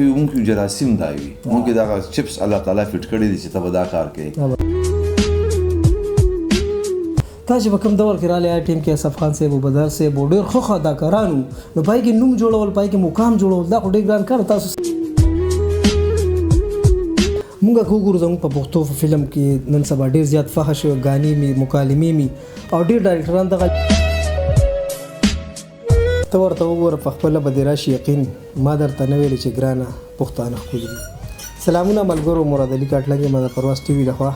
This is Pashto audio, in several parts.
ممکن جراثیم دا وي ممکن دغه چپس الله تعالی فټ کړی دي چې ته به دا کار کوې. تاسو په کوم دور کې راغلی ټیم کې اسف خان صاحب او بدر صاحب او ډېر ښه اداکارانو نو پای کې نوم جوړول پای کې مقام جوړول دا خو ډېر ګران کار تاسو مونږ وګورو زموږ په پښتو فلم کې نن سبا ډېر زیات فحش غانې می مکالمې می او ډېر ډایرکټران دغه ته ورته وګوره په خپله به دې راشي یقین ما درته نه ویلې چې ګرانه پښتانه ښکلي دي. سلامونه ملګرو مراد علي کاټلنګ یم د پرواز ټي وي لخوا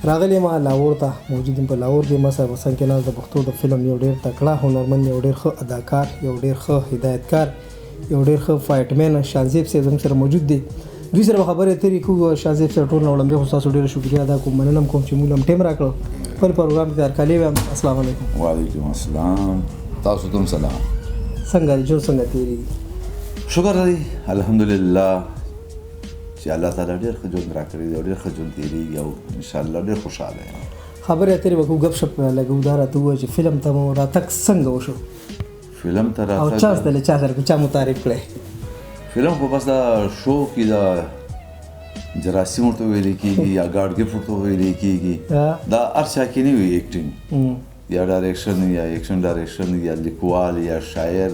راغلی ما لاهور ته موجود یم په لاهور کې ما صاحب حسن کې ناز د پښتو د فلم یو ډېر تکړه هنرمند یو ډېر ښه اداکار یو ډېر ښه هدایتکار یو ډېر ښه فایټمین شازیب صاحب زموږ سره موجود دی. دوی سره خبرې اترې کوو. شازیب صاحب ټول وړاندې خو تاسو ډېره شکریا ادا کوم مننه کوم چې موږ هم ټیم راکړو خپل پروګرام تیار کړی وم. السلام علیکم. وعلیکم السلام. تاسو ته سلام. څنګه دی جوړ څنګه تیری؟ شکر دی الحمدلله چې الله تعالی ډېر ښه ژوند راکړی دی او ډېر ښه ژوند تېرېږي او انشاءالله ډېر خوشحاله یم. خبرې اترې به کوو ګپ شپ لګو دا راته ووایه چې فلم ته مو راتګ څنګه وشو؟ فلم ته او چانس دله چا سره چا مو تعریف کړی؟ فلم خو بس دا شو کې دا جراثیم ورته ویلی کېږي یا ګاډ ګفټ ورته ویلی کېږي دا هر چا کې نه وي ایکټینګ یا ډایرکشن یا ایکشن ډایرکشن یا لیکوال یا شاعر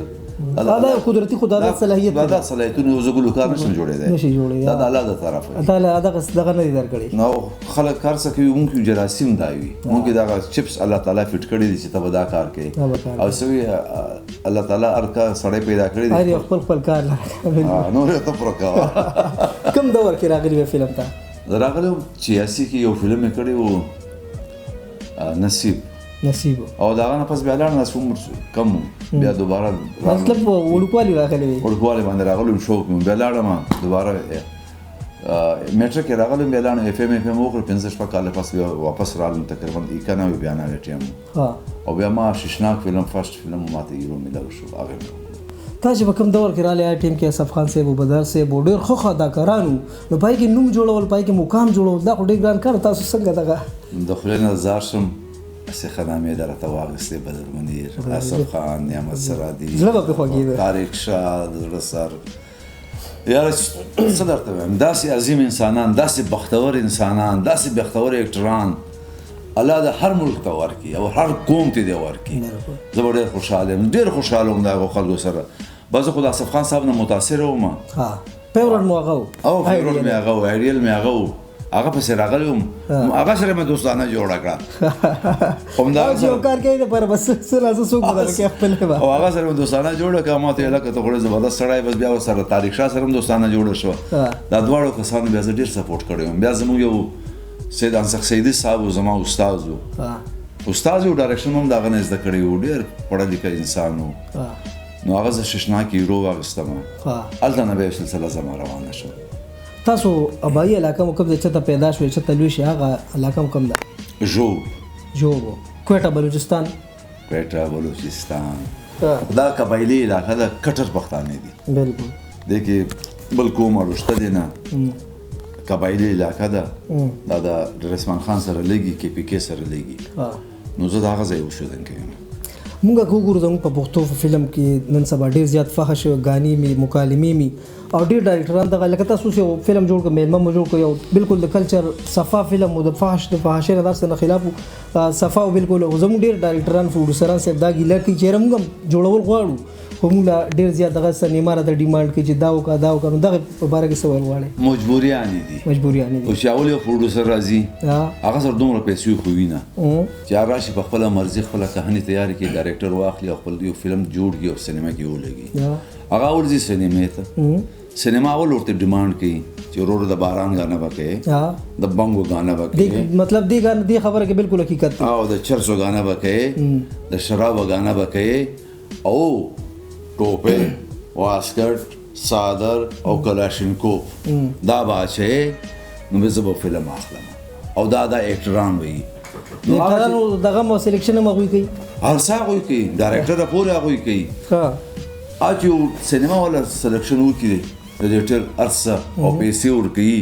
دا قدرتي خو دا صلاحیت دا صلاحیتونه یو زګلو کار نشي جوړېدای نشي جوړېدای دا د الله د طرفه دا دغه نه دي درکړي نو خلک کار څه کوي ممکن جراثیم دا وي ممکن دغه چپس الله تعالی فټ کړی دي چې ته به دا کار کوې او سوي الله تعالی ارکا سړی پیدا کړی دی هر خپل خپل کار نو ته پر کار کوم دور کې راغلی فلم ته؟ راغلی 86 کې یو فلم یې کړی و نصیب او داغه نه پس بیا لاړ نه عمر کم بیا دوباره مطلب وړوکوالي راغلی وي وړوکوالي باندې راغلم شوق مې بیا لاړم دوباره میټرک کې راغلم بیا لاړم اف ام وکړ 15 شپه کال پس بیا واپس راغلم تقریبا 91 بیا نه ټیم او بیا ما ششناک فلم فرست فلم ماته هیرو ملاو شو هغه تاسو په کوم دور کې راغلی ټیم کې اسف خان صاحب او بدر صاحب او ډېر ښه اداکارانو نو پای کې نوم جوړول پای کې مقام جوړول دا خو ډېر ګران کار تاسو څنګه دغه د خپل نظر شم اسې خدامې درته واغستې بدر منیر اسف خان نعمت سرادي زړه به خوږېده طارق شاه د زړه سر یاره څه درته وایم داسې عظیم انسانان داسې بختور انسانان داسې بختور اکټران الله د هر ملک ته ورکړي او هر قوم ته دې ورکړي زه به ډېر خوشحاله یم ډېر خوشحاله وم د هغو خلکو سره بس خو د اسف خان صاحب نه متاثره وم فیورټ مو هغه او فیورټ مې هغه و ایډیل مې هغه و هغه پسې راغلی وم هغه سره مې دوستانه جوړه کړه همدارنګه یو کار کوي پر بس سره څوک بدل کې خپل او هغه سره مې دوستانه جوړه کړه ما ته لکه ته خو زبردست سړی بس بیا سره طارق شاه سره دوستانه جوړه شو دا دواړو کسانو بیا زه ډېر سپورټ کړی وم بیا زموږ یو سید انصق سیدي صاحب زما استاد و ډایرکشن هم د هغه نه زده کړی و ډېر پړه لیکه انسان و نو هغه زه ششناک هیرو واخیستم هلته نه بیا سلسله زما روانه شوه. تاسو ابایي علاقه مو کوم ځای چې ته پیدا شوې چې ته لوی شې هغه علاقه مو کوم ده؟ ژوب کوټه بلوچستان دا قبایلي علاقه ده کټر پښتانه دي بالکل دې کې بل کوم اړوشته دی نه قبایلي علاقه ده دا د رسمان خان سره لګي کې پی کې سره لګي نو زه د هغه ځای اوسېدونکی یم. مونږ وګورو زموږ په پښتو فلم کې نن سبا ډېر زیات فحش غانې می مکالمې می او ډېر ډایرکټران دغه لکه تاسو یو فلم جوړ کړ میلمه مو جوړ کړ یو بالکل د کلچر صفا فلم او د فحاشۍ نه داسې نه خلاف صفا او بالکل زموږ ډېر ډایرکټران پروډوسران صاحب دا ګیله کوي چې موږ جوړول غواړو خو موږ ډېر زیات دغه سینما راته ډیمانډ کوي چې دا وکړه نو دغه په باره کې څه ویل غواړئ؟ مجبوریانې دي او چې اول یو پروډوسر راځي هغه سره دومره پیسې خو وي نه چې هغه راشي په خپله مرضي خپله کهاني تیارې کړي ډایرکټر واخلي او خپل یو فلم جوړ کړي او سینما کې ولګي هغه اول ځي سینما ته سینما اول ورته ډیمانډ کوي چې ورور د باران غانه وکړي د بنګو غانه وکړي مطلب دې خبره کې بالکل حقیقت او د چرسو غانه وکړي د شراب غانه وکړي او ټوپه واسکټ صادر او کلاشینکوف دا باچه نو زه به فلم اخلم او دا اکټران وي اکټرانو دغه مو سلیکشن مغوي کوي هر څه غوي کوي ډایرکټر پورې غوي کوي اجو سینما ولا سلیکشن وکړي ډایرکټر ارسه او پیسې ورکړي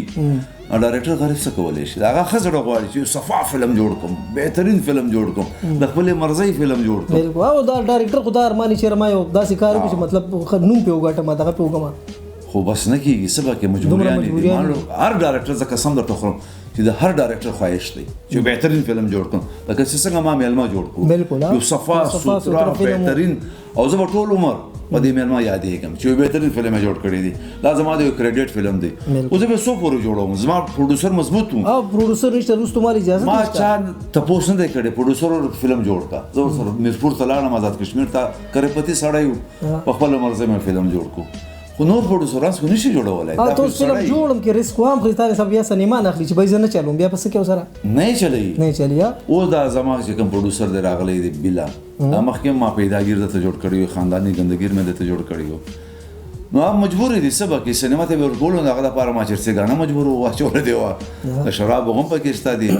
ډایرکټر غریب څه کولای شي هغه خزړه غواړي چې صفا فلم جوړ کوم بهترین فلم جوړ کوم د خپل مرزي فلم جوړ کوم بالکل او دا ډایرکټر خدای ارمانی شرما یو داسې کار وکړي چې مطلب نوم په وګټه ما دغه په وګما خو بس نه کېږي څه به کې مجبوریانې دي هر ډایرکټر زه قسم درته خورم چې د هر ډایرکټر خواهش دی چې بهترین فلم جوړ کړم لکه چې څنګه ما میلمه جوړ کړو بالکل یو صفا سوترا بهترین او زه به ټول عمر په دې میلمه یادېږم چې یو بهترین فلم یې جوړ کړی دی دا زما د یو کریډیټ فلم دی اوس به څو پورې جوړوم زما پروډوسر مضبوط و او پروډوسر نشته روز تمہاری اجازه ما چا تپوس نه دی کړی پروډوسر فلم جوړ کا زه سره میرپور ته لاړم آزاد کشمیر ته کرپتی سړی په خپل مرزه مې فلم جوړ کو خو نور پروډوسران څنګه نشي جوړولای دا تاسو فلم جوړم کې ریسک وام خو تاسو بیا سینما نه اخلي چې به زه نه چلوم بیا پس کې وسره نه چلی نه چلیا او دا زما چې کوم پروډوسر دی راغلی دی بلا مخکې ما پیداګیر دته جوړ کړیو خاندانی ګندګیر مې دته جوړ کړیو نو هم مجبور دي سبا کې سینما ته ورګولو دغه لپاره ما چرته غاڼه مجبور و واچول دی وا شراب هم پکې شته دي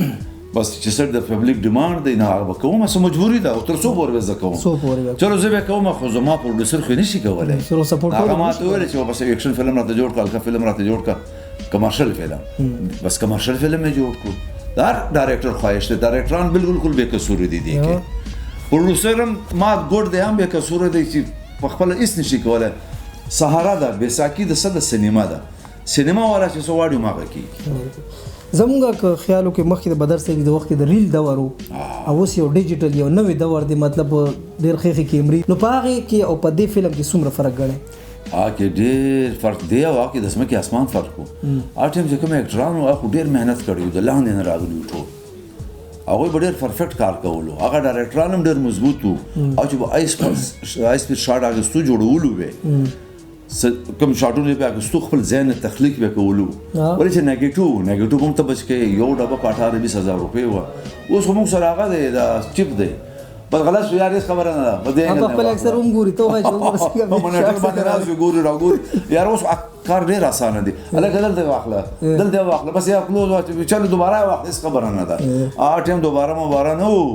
بس چې سر د پبلک ډیماند دی نه هغه کوم سم مجبوری ده او تر څو پورې زه کوم چلو زه به کوم خو زما پروډوسر خو نشي کولای سره سپورټ هغه ما ته ویل چې بس اکشن فلم راته جوړ کړه فلم راته جوړ کړه کمرشل فلم بس کمرشل فلم یې جوړ کړ دا ډایرکټر خواهش دی ډایرکټران بالکل بے قصور دي کې پروډوسر ما ګډ دی هم بے قصور دی چې په خپل هیڅ نشي کولای سهارا ده بیساکی د صد سینما ده سینما والا چې سو واړو ماغه کی زمونږه خیالو کې مخکې د بدر صاحب د وخت د ریل دور او اوس یو ډیجیټل یو نوې دور دی مطلب ډېر خېخي کیمري نو په هغه کې او په دې فلم کې څومره فرق غړي کې ډېر فرق دی او کې د ځمکې اسمان فرق وو اټم چې کوم اکټرانو هغه ډېر مهنت کړی د لاندې نه راغلی ټول هغه ډېر پرفیکټ کار کولو هغه ډایرکټران هم ډېر مضبوط وو او چې آیس په شاټ اگستو جوړولو وې کوم شاټونه به اگستو خپل ذهن تخلیق وکولو ولې چې نیگیټیو هم ته بچ کې یو ډبه په 18,000 روپۍ و اوس هم سره هغه دی دا چپ دی په غلط یار هیڅ خبره نه ده په دې په خپل اکثر هم ګوري ته وایي چې په منټ باندې راځي ګوري یار اوس کار ډیر اسانه دی الګ دلته واخله بس یا کلوز چلو دوباره واخله هیڅ خبره نه ده ټیم دوباره نه وو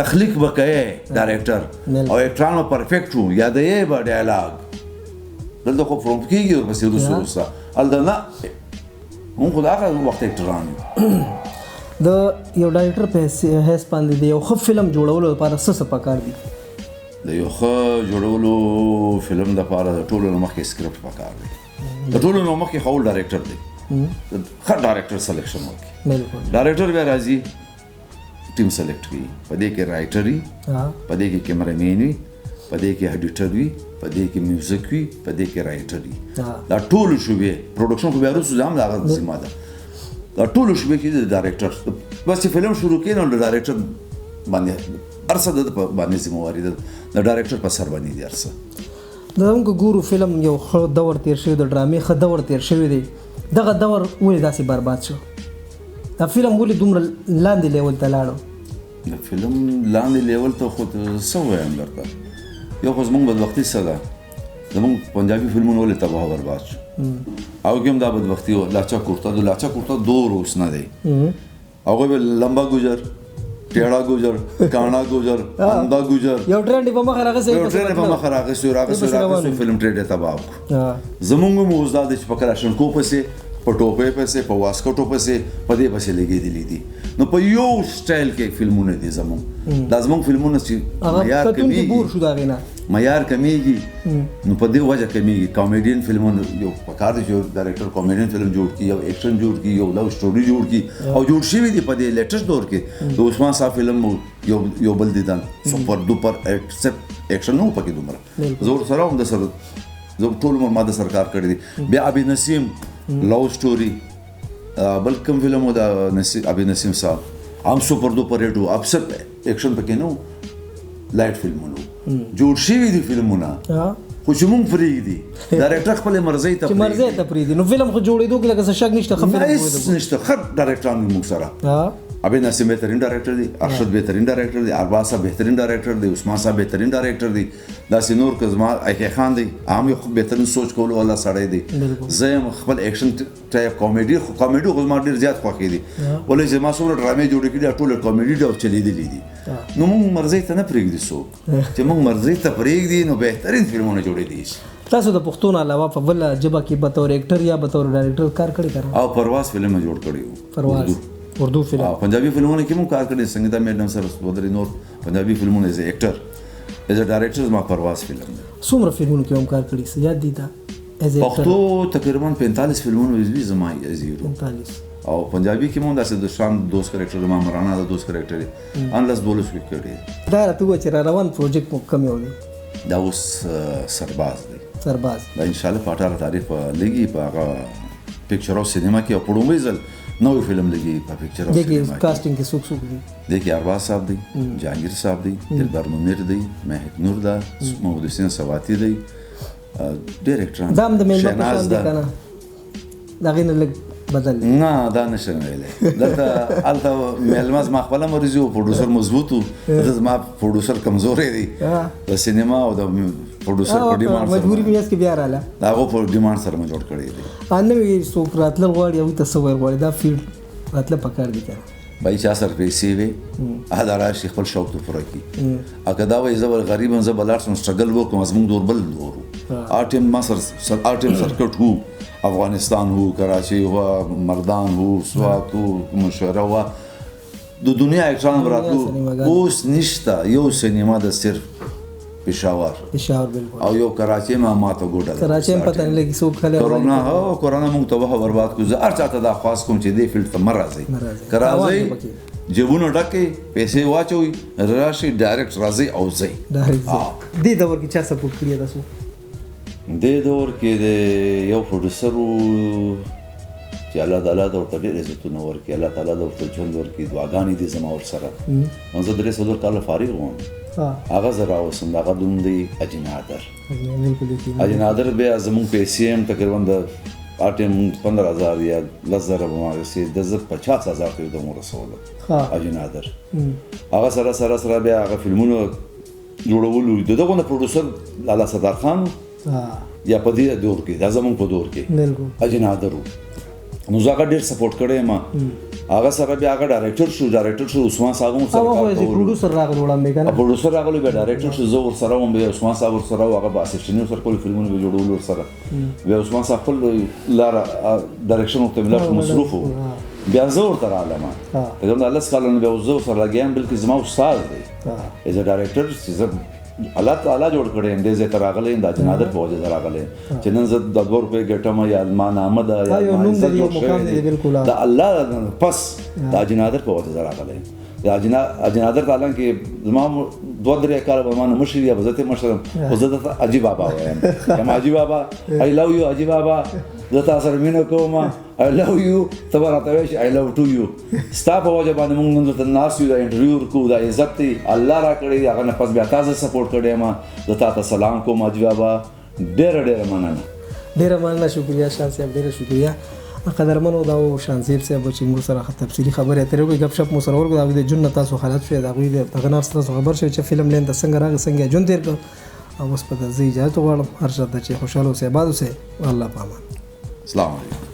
تخلیق وکړي ډایرکټر او اکټران پرفیکټ وو یادې به ډایلاګ دلته خو فروم کیږي او بس روسا الدنا مونږ خدای وخت اکټران د یو ډایرکټر په هیڅ باندې دی یو ښه فلم جوړولو لپاره څه پکار دي د یو ښه جوړولو فلم لپاره د ټولو نه مخکې سکرپټ پکار دی د ټولو نه مخکې ښه ډایرکټر دی ښه ډایرکټر سلیکشن وکړي بالکل ډایرکټر بیا راځي ټیم سلیکټ کوي په دې کې رائټر وي په دې کې کیمرامین وي په دې کې ایډیټر وي په دې کې میوزیک وي په دې کې رائټر وي دا ټول شوبې پروډکشن خو بیا وروسته هم د هغه ذمه ده دا ټول شوبې کې د ډایرکټر بس چې فلم شروع کړي نو د ډایرکټر باندې ارسه د باندې ذمہواری ده د ډایرکټر په سر باندې دي ارسه دا موږ ګورو فلم یو ښه دور تیر شوی د ډرامې ښه دور تیر شوی دی دغه دور ولې داسې برباد شو دا فلم ولې دومره لاندې لیول ته لاړو د فلم لاندې لیول ته خو څه وایم درته یو خو زموږ بدبختي څه ده زموږ پنجابي فلمونه ولې تباه برباد شو او کوم دا بدبختی و لاچا کورتا دور اوس نه دی هغه به لمبا گجر ټیړا گجر کانا گجر اندا گجر یو ټرند په مخ راغسه یو ټرند په مخ راغسه فلم ټریډ تباه زموږ مو استاد چې پکراشن کو پسې په ټوپې پسې په واسکټو پسې په دې پسې لګېدلې دي نو په یو سټایل کې فلمونه دي زموږ دا زموږ فلمونه چې معیار کمیږي معیار کمیږي نو په دې وجه کمیږي کامیډین فلمونه یو پکار دي چې ډایرکټر کامیډین فلم جوړ کړي یو ایکشن جوړ کړي یو لو سټوري جوړ کړي او جوړ شوی دی په دې لیټسټ دور کې د عثمان صاحب فلم یو بل دیدن سپر دوپر ایکسپټ ایکشن نو پکې دومره زور سره هم د سره زه ټول عمر ما د سرکار کړی دی بیا ابي نسیم لو سټوري بل کوم فلم و د ابي نسیم صاحب هم سپر دوپر هټو اپسټ ایکشن پکې نو لایټ فلمونه جوړ شوی دي فلمونه خو چې مونږ پرېږدي ډایرکټر خپل مرضۍ ته پرېږدي نو فلم خو جوړېدو کې لکه څه شک نشته ښه نشته ښه ډایرکټران دي موږ سره ابي نسیم بهترین ډایرکټر دی ارشد بهترین ډایرکټر دی ارباز صاحب بهترین ډایرکټر دی عثمان صاحب بهترین ډایرکټر دی داسې نور کزما ایکه خان دی هم یو بهترین سوچ کولو والا سړی دی زه خپل ایکشن ټایپ کامیډي خو ما ډېر زیات خوښې دي ولې چې ما څومره ډرامې جوړې کړي ټول کامیډي ډول چلیدلې دي نو موږ مرضۍ ته نه پرېږدي څوک چې موږ مرضۍ ته پرېږدي نو بهترین فلمونه جوړېدي تاسو د پښتون علاوه په بل ژبه کې به تور ایکټر یا به تور ډایرکټر کار کړی او پرواز فلم جوړ کړی پرواز اردو فلم پنجابي فلمونه کې مو کار کړی څنګه دا میډم سره ودرې نور پنجابي فلمونه از ایکټر ایز ا ډایرکټر زما پرواز فلم دی. څومره فلمونو کې هم کار کړی څه یاد دي تا ایز ا پښتو تقریبا 45 فلمونو وی زما ایز هیرو 45 او پنجابي کې مونږ داسې د شان دوست کریکټر ما مرانا د دوست کریکټر انلس دولس کې کړی دا راته چې را روان پروجیکټ مو کم یو دی دا اوس سرباز دی دا ان شاء الله په 18 تاریخ په لګي په هغه پکچر او سینما کې په لومړي ځل نوې فلم لګي په پکچر او سینما کې کاسټینګ کې څوک څوک دي دیکھیے ارباز صاحب دی جهانگیر صاحب دی دلبر منیر دی مهک نور دا محمود حسین سواتی دی ډایرکټر دام د مېلمه په شان دی کنه دا غینه لګ بدل نه دا نشم ویلې دلته الته مېلمه ما خپل مریض او پروډوسر مضبوط وو زما پروډوسر کمزورې دی د سینما او د پروډوسر په ډیماند سره مجبوری میاس کې بیا رااله دا غو په ډیماند سره ما جوړ کړی دی ان وی سو راتل غواړي او تصور غواړي دا فیلډ راتل پکار دی کنه بای چا سر پیسې وي ادا راشي خپل شوق ته پوره کی اګه دا وای زبر غریب هم زبر لار سم سټرګل وکم از موږ دور بل دورو آرټم مصر آرټم سرکټ وو افغانستان وو کراچي وو مردان وو سوات وو مشوره وو د دنیا اکران براتو اوس نشته یو سینما د صرف پېښور بالکل او یو کراچي ما ماته ګوډه کراچي هم پته نه لګي څوک خلک کورونا موږ ته وه برباد کړو زه هر چاته دا خاص کوم چې دې فیلډ ته مه راځئ راځئ جیبونه ډکې پیسې واچوئ راشئ ډایرکټ راځئ او ځئ دې دور کې چا سپورټ کړی تاسو دې دور کې د یو پروډوسر چې الله تعالی د ورته ډېر عزتونه ورکړي الله تعالی د ورته ژوند ورکړي دعاګانې دي زما ورسره زه 3 کاله فارغ وم هغه زه راوستم د هغه نوم دی اجنادر بیا زمونږ پیسې هم تقریبا د آټم 15,000 یا 10,000 به ما رسېد د زه 50,000 ته یې د مو رسوله اجنادر هغه سره بیا هغه فلمونو جوړولو د دغه نه پروډوسر لالا صدر خان یا په دې دور کې دا زمونږ په دور کې اجنادر نو زه هغه ډېر سپورټ کړی ما هغه سره بیا هغه ډایرکټر شو عثمان صاحب هم سره پروډوسر راغلی وړاندې کنه پروډوسر راغلی بیا ډایرکټر شو زه ورسره وم بیا عثمان صاحب ورسره و هغه به اسسټنټ ورسره کول فلمونه به جوړول ورسره بیا عثمان صاحب خپل لاره ډایرکشن ورته ملاک مصروف و بیا زه ورته راغلم تقریبا 10 کالونه بیا زه ورسره لګیم بلکې زما استاد دی ایز ا ډایرکټر چې زه الله تعالی جوړ کړی هم دې زه تر راغلی دا جنادر په وجه راغلی چې نن زه د 2 روپے ګټم یا ما نامه ده یا دا الله پس دا جنادر په وجه راغلی دا جنادر تعالی کې زما 2-3 کال به ما نه مشر یا بزته مشر او زه د اجي بابا وایم یم اجي بابا آی لو یو اجي بابا زه تاسو سره مینه کوم آی لو یو تبارته ویش آی لو ټو یو ستا په وجه باندې موږ نن ته ناس یو دا انټرویو ورکو دا عزت دی الله را کړی هغه نه پس بیا تاسو سپورټ کړی ما زه تاسو سلام کوم اجي بابا ډېر مننه شکریہ شاه صاحب ډېر شکریہ قدرمنو دا شانزیب صاحب چې موږ سره تفصیلی خبرې اترې وکړې غب شپ مو سره ورغو د جون تاسو حالت شوی دا غوې د غنار سره خبر شوی چې فلم لین د څنګه راغی څنګه جون تیر کو او اوس په دې اجازه غواړم هر څه ته چې خوشاله اوسئ آباد اوسئ الله پامان السلام علیکم